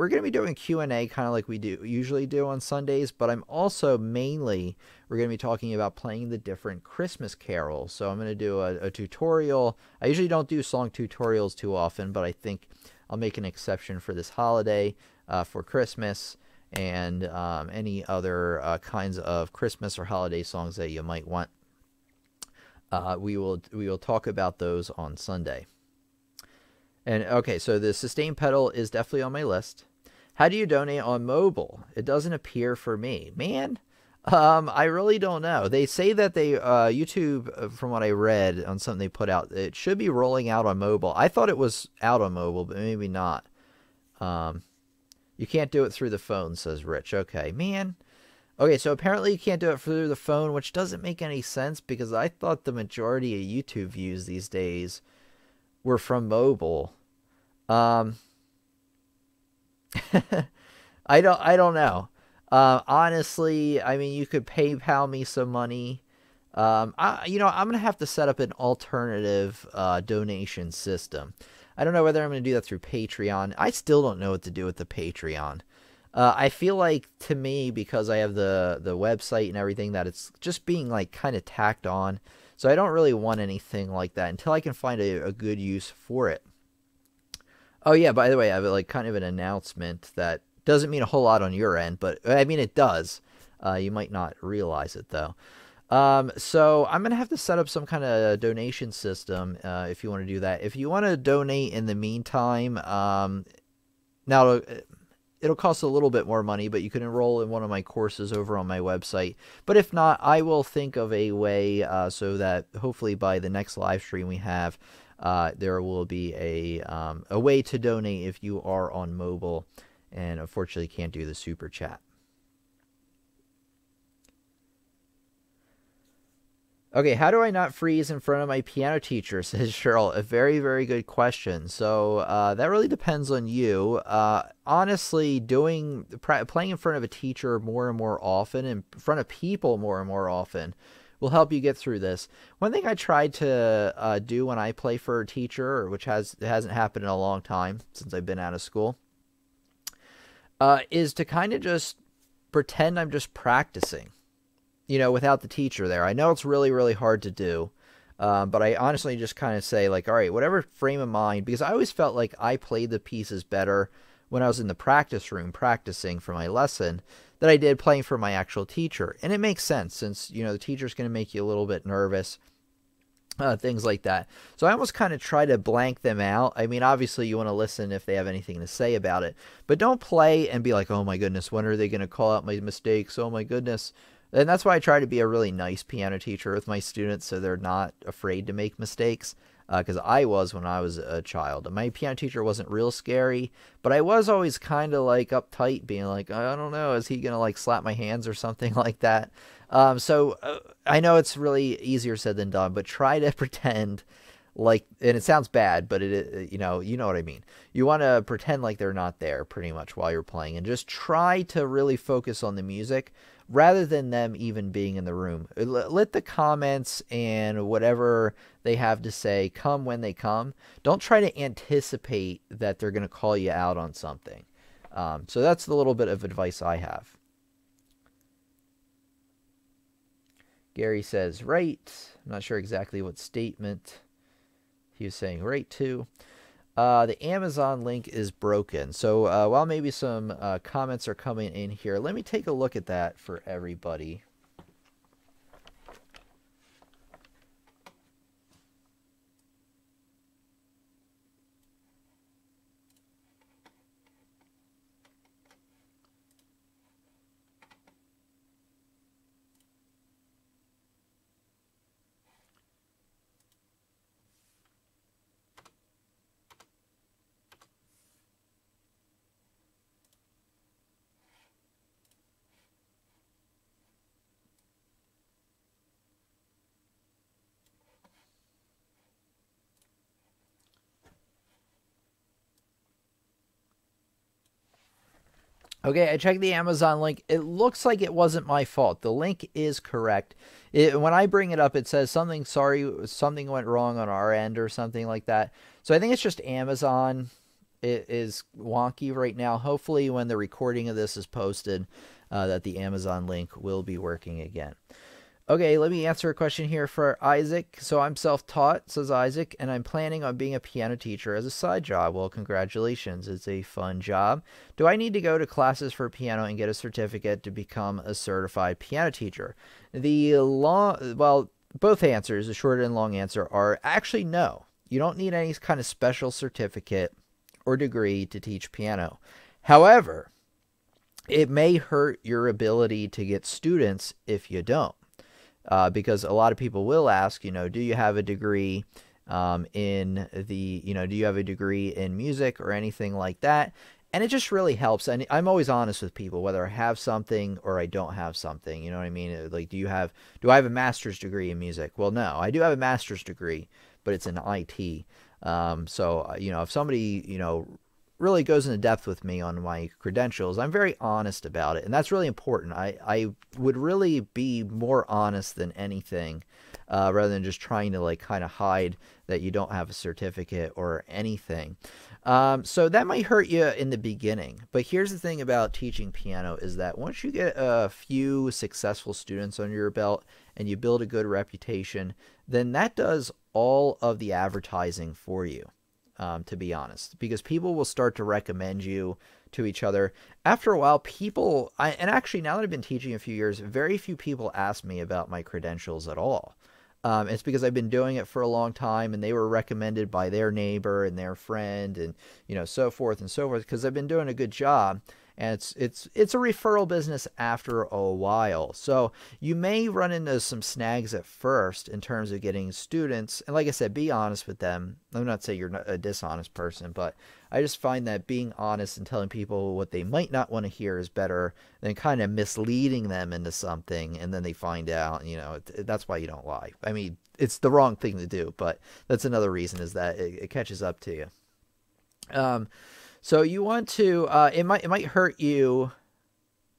Q&A kind of like we usually do on Sundays. But I'm also we're going to be talking about playing the different Christmas carols. So I'm going to do a tutorial. I usually don't do song tutorials too often, but I think I'll make an exception for this holiday for Christmas. And any other kinds of Christmas or holiday songs that you might want. We will talk about those on Sunday. And okay, so the sustain pedal is definitely on my list. How do you donate on mobile? It doesn't appear for me. Man, I really don't know. They say that YouTube, from what I read on something they put out, it should be rolling out on mobile. I thought it was out on mobile, but maybe not. You can't do it through the phone, says Rich. Okay, man. Okay, so apparently you can't do it through the phone, which doesn't make any sense, because I thought the majority of YouTube views these days were from mobile. I don't know. Honestly, I mean, you could PayPal me some money. I'm gonna have to set up an alternative donation system. I don't know whether I'm going to do that through Patreon. I still don't know what to do with the Patreon. I feel like, to me, because I have the website and everything, that it's just being like kind of tacked on. So I don't really want anything like that until I can find a good use for it. Oh yeah, by the way, I have like kind of an announcement that doesn't mean a whole lot on your end, but I mean it does. You might not realize it though. So I'm going to have to set up some kind of donation system, if you want to do that. If you want to donate in the meantime, now it'll cost a little bit more money, but you can enroll in one of my courses over on my website. But if not, I will think of a way, so that hopefully by the next live stream we have, there will be a way to donate if you are on mobile and unfortunately can't do the super chat. Okay, how do I not freeze in front of my piano teacher, says Cheryl. A very, very good question. So that really depends on you. Honestly, playing in front of a teacher more and more often, in front of people more and more often, will help you get through this. One thing I tried to do when I play for a teacher, which hasn't happened in a long time since I've been out of school, is to kind of just pretend I'm just practicing. Without the teacher there. I know it's really, really hard to do, but I honestly just kind of say, like, all right, whatever frame of mind, because I always felt like I played the pieces better when I was in the practice room practicing for my lesson than I did playing for my actual teacher. And it makes sense since, the teacher's going to make you a little bit nervous, things like that. So I almost kind of try to blank them out. I mean, obviously you want to listen if they have anything to say about it, but don't play and be like, oh my goodness, when are they going to call out my mistakes? Oh my goodness. And that's why I try to be a really nice piano teacher with my students, so they're not afraid to make mistakes, because I was when I was a child. My piano teacher wasn't real scary, but I was always kind of like uptight, being like, I don't know, is he going to like slap my hands or something like that? So I know it's really easier said than done, but try to pretend like, and it sounds bad, but you know what I mean. You want to pretend like they're not there pretty much while you're playing, and just try to really focus on the music rather than them even being in the room. Let the comments and whatever they have to say come when they come. Don't try to anticipate that they're going to call you out on something. So that's the little bit of advice I have. Gary says, right. I'm not sure exactly what statement he was saying right to. The Amazon link is broken. So while maybe some comments are coming in here, let me take a look at that for everybody. Okay, I checked the Amazon link. It looks like it wasn't my fault. The link is correct. When I bring it up, it says something went wrong on our end or something like that. So I think it's just Amazon. It is wonky right now. Hopefully when the recording of this is posted, that the Amazon link will be working again. Okay, let me answer a question here for Isaac. So I'm self-taught, says Isaac, and I'm planning on being a piano teacher as a side job. Well, congratulations. It's a fun job. Do I need to go to classes for piano and get a certificate to become a certified piano teacher? Well, both answers, the short and long answer, are actually no. You don't need any kind of special certificate or degree to teach piano. However, it may hurt your ability to get students if you don't. Because a lot of people will ask, do you have a degree do you have a degree in music or anything like that? And it just really helps. And I'm always honest with people, whether I have something or I don't have something. You know what I mean? Like, do I have a master's degree in music? Well, no, I do have a master's degree, but it's in IT. If somebody, really goes into depth with me on my credentials, I'm very honest about it, and that's really important. I would really be more honest than anything, rather than just trying to kind of hide that you don't have a certificate or anything. So that might hurt you in the beginning, but here's the thing about teaching piano is that once you get a few successful students under your belt and you build a good reputation, then that does all of the advertising for you. To be honest, because people will start to recommend you to each other. After a while, and actually now that I've been teaching a few years, very few people ask me about my credentials at all. It's because I've been doing it for a long time and they were recommended by their neighbor and their friend and, so forth and so forth, because I've been doing a good job. And it's a referral business after a while. So you may run into some snags at first in terms of getting students. And like I said, be honest with them. I'm not saying you're not a dishonest person, but I just find that being honest and telling people what they might not want to hear is better than kind of misleading them into something. And then they find out, that's why you don't lie. I mean, it's the wrong thing to do, but that's another reason is that it catches up to you. So you want to, it might hurt you,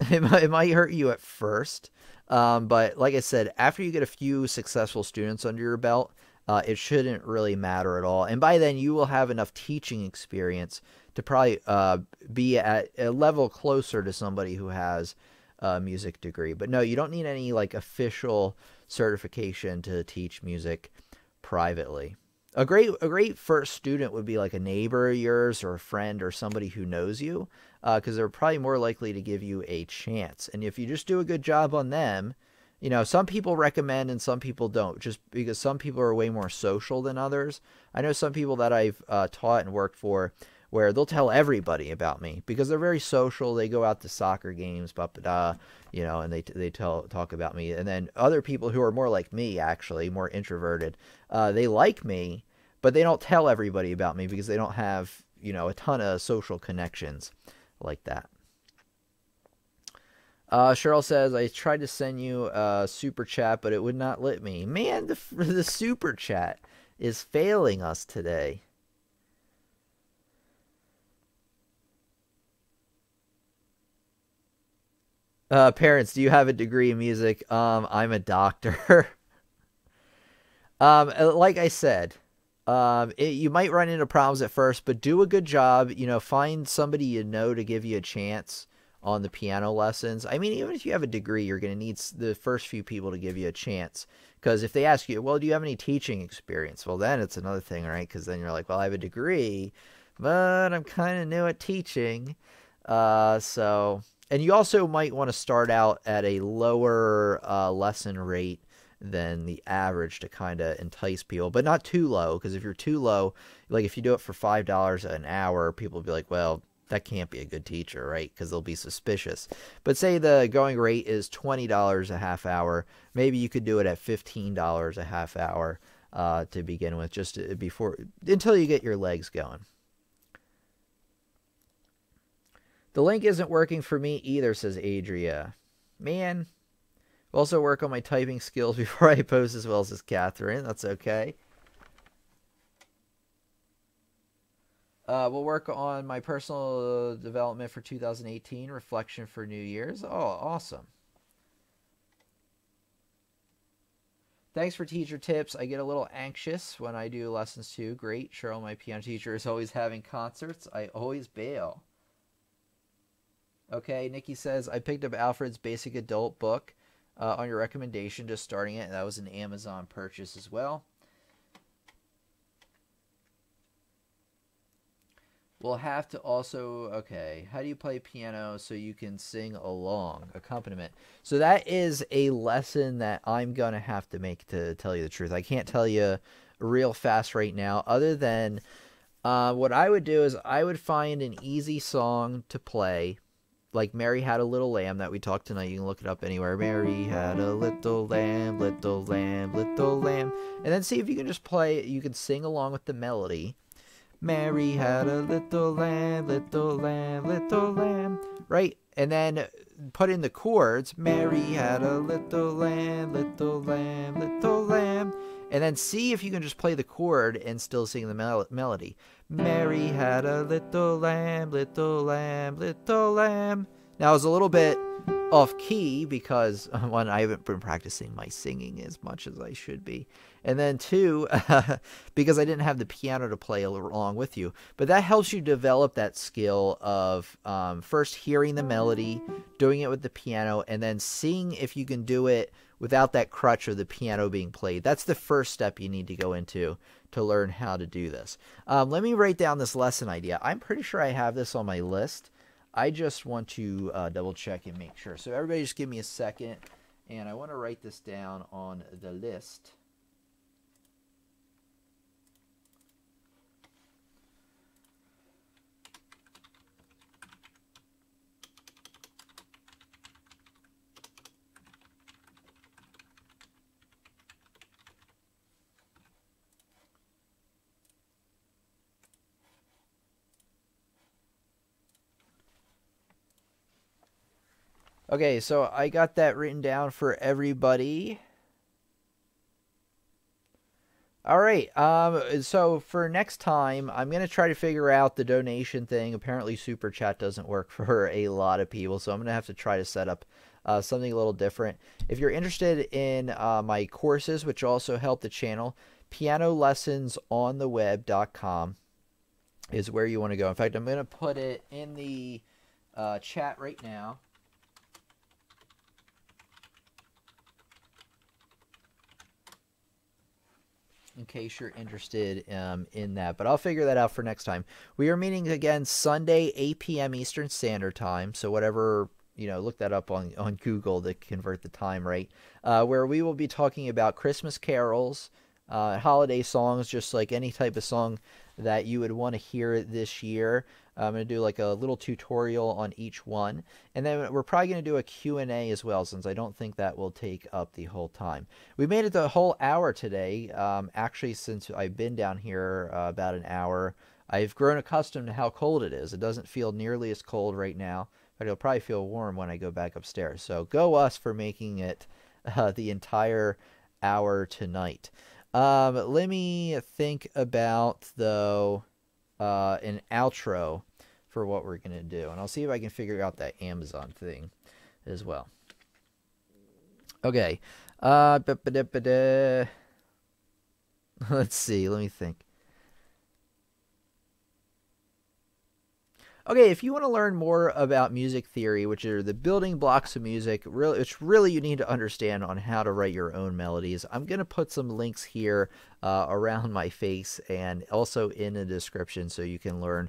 it might hurt you at first, but like I said, after you get a few successful students under your belt, it shouldn't really matter at all. And by then you will have enough teaching experience to probably be at a level closer to somebody who has a music degree. But no, you don't need any official certification to teach music privately. A great first student would be like a neighbor of yours or a friend or somebody who knows you, because they're probably more likely to give you a chance. And if you just do a good job on them, some people recommend and some people don't, just because some people are way more social than others. I know some people that I've taught and worked for where they'll tell everybody about me because they're very social. They go out to soccer games, and they talk about me. And then other people who are more like me, actually more introverted, they like me, but they don't tell everybody about me because they don't have, a ton of social connections like that. Cheryl says, I tried to send you a super chat, but it would not let me. Man, the super chat. is failing us today. Parents, do you have a degree in music? I'm a doctor. Like I said, you might run into problems at first, but do a good job. Find somebody you know to give you a chance on the piano lessons. I mean, even if you have a degree, you're going to need the first few people to give you a chance. Because if they ask you, well, do you have any teaching experience? Well, then it's another thing, right? Because then you're like, well, I have a degree, but I'm kind of new at teaching. And you also might want to start out at a lower lesson rate than the average to kind of entice people, but not too low, because if you're too low, like if you do it for $5 an hour, people will be like, well, that can't be a good teacher, right? Because they'll be suspicious. But say the going rate is $20 a half hour, maybe you could do it at $15 a half hour to begin with, just until you get your legs going. The link isn't working for me either, says Adria. Man. Also work on my typing skills before I post as well, says Catherine. That's okay. We'll work on my personal development for 2018, reflection for New Year's. Oh, awesome. Thanks for teacher tips. I get a little anxious when I do lessons too. Great. Cheryl, my piano teacher, is always having concerts. I always bail. Okay, Nikki says, I picked up Alfred's Basic Adult book on your recommendation, just starting it. That was an Amazon purchase as well. We'll have to also, okay, how do you play piano so you can sing along, accompaniment? So that is a lesson that I'm going to have to make, to tell you the truth. I can't tell you real fast right now, other than what I would do is I would find an easy song to play, like Mary Had a Little Lamb that we talked tonight. You can look it up anywhere. Mary had a little lamb, little lamb, little lamb. And then see if you can just play, you can sing along with the melody. Mary had a little lamb, little lamb, little lamb. Right? And then put in the chords. Mary had a little lamb, little lamb, little lamb. And then see if you can just play the chord and still sing the melody. Mary had a little lamb, little lamb, little lamb. Now, it's a little bit off key because, one, I haven't been practicing my singing as much as I should be. And then two, because I didn't have the piano to play along with you. But that helps you develop that skill of first hearing the melody, doing it with the piano, and then seeing if you can do it without that crutch of the piano being played. That's the first step you need to go into to learn how to do this. Let me write down this lesson idea. I'm pretty sure I have this on my list. I just want to double check and make sure. So everybody just give me a second, and I want to write this down on the list. Okay, so I got that written down for everybody. All right, so for next time, I'm going to try to figure out the donation thing. Apparently, Super Chat doesn't work for a lot of people, so I'm going to have to try to set up something a little different. If you're interested in my courses, which also help the channel, pianolessonsontheweb.com is where you want to go. In fact, I'm going to put it in the chat right now. In case you're interested in that. But I'll figure that out for next time. We are meeting again Sunday, 8 p.m. Eastern Standard Time. So whatever, look that up on Google to convert the time right. Where we will be talking about Christmas carols, holiday songs, just like any type of song that you would want to hear this year. I'm going to do like a little tutorial on each one. And then we're probably going to do a Q&A as well, since I don't think that will take up the whole time. We made it the whole hour today. Actually, since I've been down here about an hour, I've grown accustomed to how cold it is. It doesn't feel nearly as cold right now, but it'll probably feel warm when I go back upstairs. So go us for making it the entire hour tonight. Let me think about, though, an outro for what we're going to do. And I'll see if I can figure out that Amazon thing as well. Okay. Let's see. Let me think. Okay, if you want to learn more about music theory, which are the building blocks of music, which really you need to understand on how to write your own melodies, I'm going to put some links here around my face and also in the description so you can learn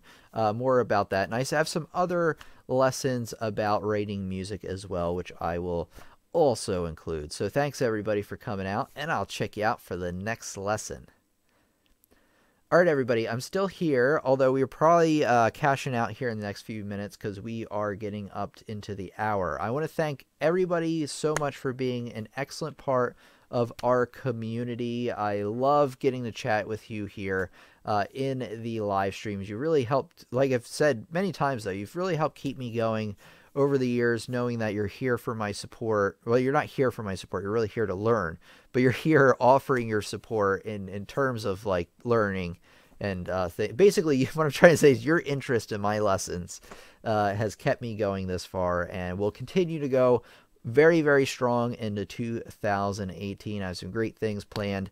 more about that. And I have some other lessons about writing music as well, which I will also include. So thanks everybody for coming out, and I'll check you out for the next lesson. All right, everybody, I'm still here, although we're probably cashing out here in the next few minutes because we are getting up into the hour. I want to thank everybody so much for being an excellent part of our community. I love getting to chat with you here in the live streams. You really helped, like I've said many times, though, you've really helped keep me going over the years, knowing that you're here for my support. Well, you're not here for my support. You're really here to learn, but you're here offering your support in terms of like learning. And basically, what I'm trying to say is your interest in my lessons has kept me going this far, and will continue to go very, very strong into 2018. I have some great things planned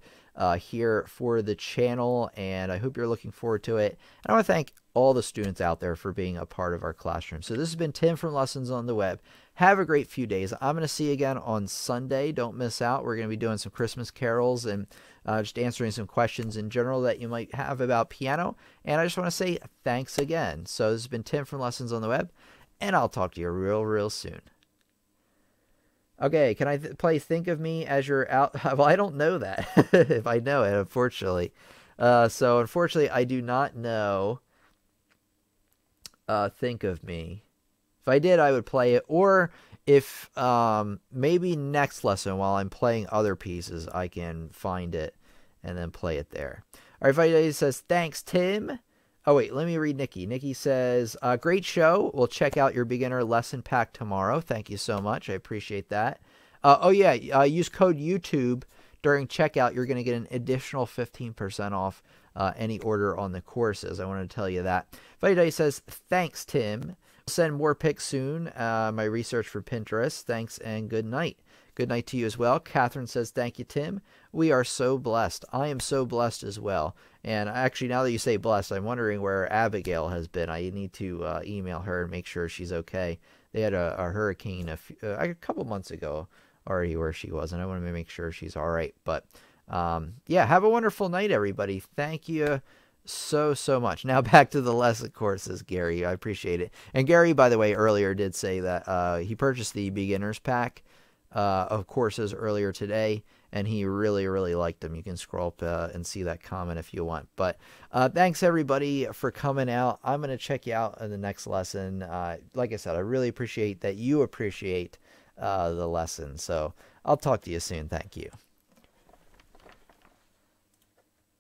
here for the channel, and I hope you're looking forward to it. And I want to thank all the students out there for being a part of our classroom. So this has been Tim from Lessons on the Web. Have a great few days. I'm going to see you again on Sunday. Don't miss out. We're going to be doing some Christmas carols and just answering some questions in general that you might have about piano. And I just want to say thanks again. So this has been Tim from Lessons on the Web, and I'll talk to you real soon. Okay, can I play Think of Me as you're out? Well, I don't know that, if I know it, unfortunately. So, unfortunately, I do not know Think of Me. If I did, I would play it. Or if maybe next lesson, while I'm playing other pieces, I can find it and then play it there. All right, everybody says, thanks, Tim. Oh, wait, let me read Nikki. Nikki says, great show. We'll check out your beginner lesson pack tomorrow. Thank you so much. I appreciate that. Oh, yeah, use code YouTube during checkout. You're going to get an additional 15% off any order on the courses. I wanted to tell you that. Vitae says, thanks, Tim. I'll send more pics soon. My research for Pinterest. Thanks and good night. Good night to you as well. Catherine says, thank you, Tim. We are so blessed. I am so blessed as well. And actually, now that you say blessed, I'm wondering where Abigail has been. I need to email her and make sure she's okay. They had a hurricane a couple months ago already where she was, and I want to make sure she's all right. But yeah, have a wonderful night, everybody. Thank you so much. Now back to the lesson courses, Gary. I appreciate it. And Gary, by the way, earlier did say that he purchased the beginners pack of courses earlier today, and he really liked them. You can scroll up and see that comment if you want. But thanks everybody for coming out. I'm going to check you out in the next lesson. Like I said, I really appreciate that you appreciate the lesson. So I'll talk to you soon. Thank you.